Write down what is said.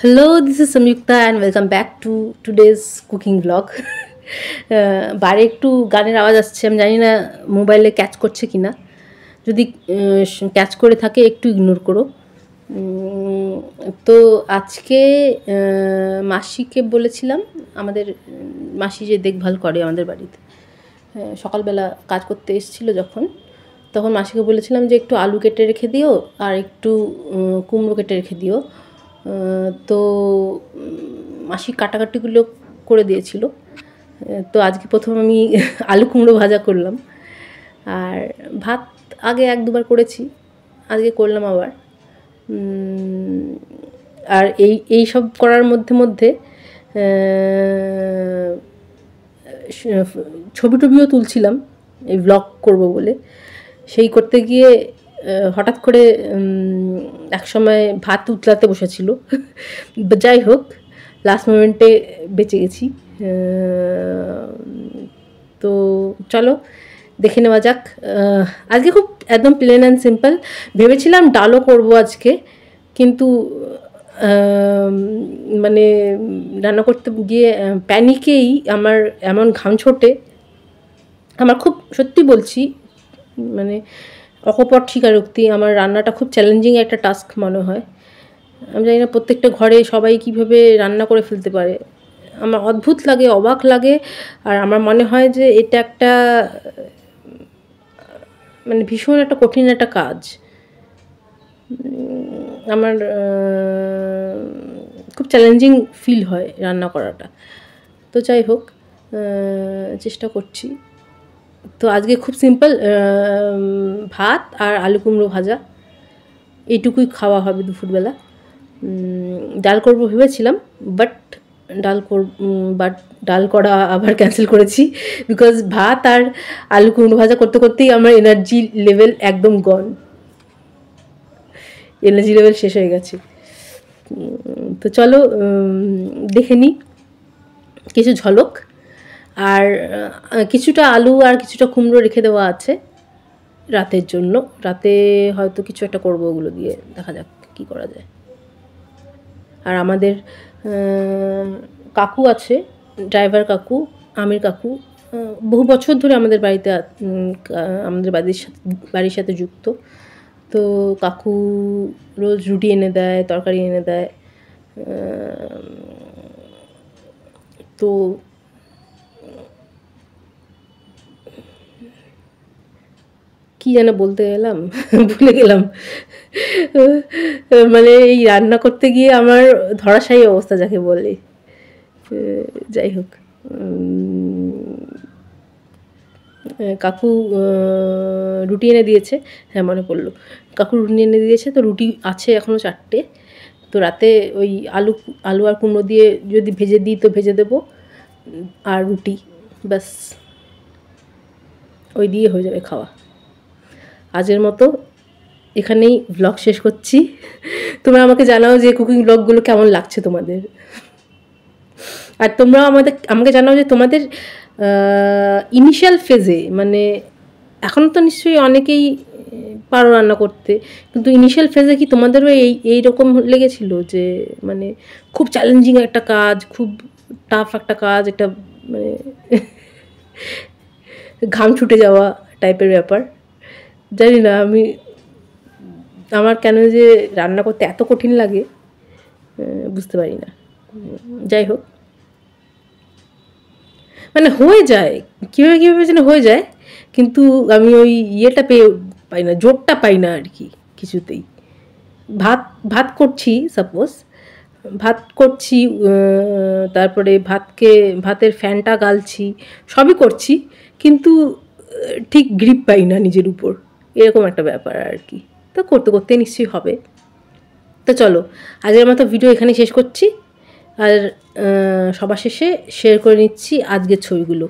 Hello, this is Samyukta and welcome back to today's cooking vlog. বাইরে একটু গানের আওয়াজ আসছে, আমি জানি না মোবাইলে ক্যাচ করছে কিনা। যদি ক্যাচ করে থাকে একটু ইগনোর করো। তো আজকে মাসিকে বলেছিলাম, আমাদের মাসি যে দেখভাল করে আমাদের বাড়িতে, সকালবেলা কাজ করতে এসেছিলো তখন মাসিকে বলেছিলাম যে একটু আলু কেটে রেখে দিও আর একটু কুমড়ো কেটে রেখে দিও। তো মাসি কাটাকাটিগুলো করে দিয়েছিল। তো আজকে প্রথম আমি আলু কুমড়ো ভাজা করলাম, আর ভাত আগে এক দুবার করেছি, আজকে করলাম আবার। আর এই সব করার মধ্যে ছবি টবিও তুলছিলাম এই ব্লগ করব বলে। সেই করতে গিয়ে হঠাৎ করে এক সময় ভাত উতলাতে বসেছিল, যাই হোক লাস্ট মোমেন্টে বেঁচে গেছি। তো চলো দেখে নেওয়া যাক। আজকে খুব একদম প্লেন অ্যান্ড সিম্পল। ভেবেছিলাম ডালও করবো আজকে, কিন্তু মানে রান্না করতে গিয়ে প্যানিকেই আমার এমন ঘাম ছোটে, আমার খুব সত্যি বলছি, মানে অকপট স্বীকারোক্তি, আমার রান্নাটা খুব চ্যালেঞ্জিং একটা টাস্ক মনে হয়। আমি জানি না প্রত্যেকটা ঘরে সবাই কীভাবে রান্না করে ফেলতে পারে, আমার অদ্ভুত লাগে, অবাক লাগে। আর আমার মনে হয় যে এটা একটা মানে ভীষণ একটা কঠিন একটা কাজ। আমার খুব চ্যালেঞ্জিং ফিল হয় রান্না করাটা। তো যাই হোক, চেষ্টা করছি। তো আজকে খুব সিম্পল, ভাত আর আলু কুমড়ো ভাজা, এইটুকুই খাওয়া হবে দুপুরবেলা। ডাল করবো ভেবেছিলাম, বাট ডাল করা আবার ক্যান্সেল করেছি, বিকজ ভাত আর আলু কুমড়ো ভাজা করতে করতেই আমার এনার্জি লেভেল একদম গন, এনার্জি লেভেল শেষ হয়ে গেছে। তো চলো দেখে নিই কিছু ঝলক। আর কিছুটা আলু আর কিছুটা কুমড়ো রেখে দেওয়া আছে রাতের জন্য। রাতে হয়তো কিছু একটা করবো, ওগুলো দিয়ে দেখা যাক কী করা যায়। আর আমাদের কাকু আছে, ড্রাইভার কাকু, আমির কাকু, বহু বছর ধরে আমাদের বাড়িতে, আমাদের বাড়ির সাথে যুক্ত। তো কাকু রোজ রুটি এনে দেয়, তরকারি এনে দেয়। তো কী যেন বলতে গেলাম, ভুলে গেলাম। মানে এই রান্না করতে গিয়ে আমার ধরাশায়ী অবস্থা যাকে বলে। যাই হোক, কাকু রুটি এনে দিয়েছে, হ্যাঁ মনে পড়লো, কাকু রুটি এনে দিয়েছে। তো রুটি আছে এখনও 4টে। তো রাতে ওই আলু আর কুমড়ো দিয়ে যদি ভেজে দিই তো ভেজে দেবো, আর রুটি, ব্যাস ওই দিয়ে হয়ে যাবে খাওয়া। আজের মতো এখানেই ব্লগ শেষ করছি। তোমরা আমাকে জানাও যে কুকিং ব্লগগুলো কেমন লাগছে তোমাদের, আর তোমরাও আমাকে জানাও যে তোমাদের ইনিশিয়াল ফেজে, মানে এখন তো নিশ্চয়ই অনেকেই পারো রান্না করতে, কিন্তু ইনিশিয়াল ফেজে কি তোমাদেরও এইরকম লেগেছিল যে মানে খুব চ্যালেঞ্জিং একটা কাজ, খুব টাফ একটা কাজ, একটা মানে ঘাম ছুটে যাওয়া টাইপের ব্যাপার? জানি না আমার কেন যে রান্না করতে এত কঠিন লাগে বুঝতে পারি না। যাই হোক, মানে হয়ে যায় কীভাবে যেন হয়ে যায়, কিন্তু আমি ওই ইয়েটা পাই না, জোরটা পাই না আর কি কিছুতেই। ভাত করছি, সাপোজ ভাত করছি, তারপরে ভাতের ফ্যানটা গালছি, সবই করছি, কিন্তু ঠিক গ্রিপ পাই না নিজের উপর, এরকম একটা ব্যাপার আর কি। তো করতে করতে নিশ্চয়ই হবে। তো চলো আজকের মতো ভিডিও এখানে শেষ করছি, আর সবার শেষে শেয়ার করে নিচ্ছি আজকের ছবিগুলো।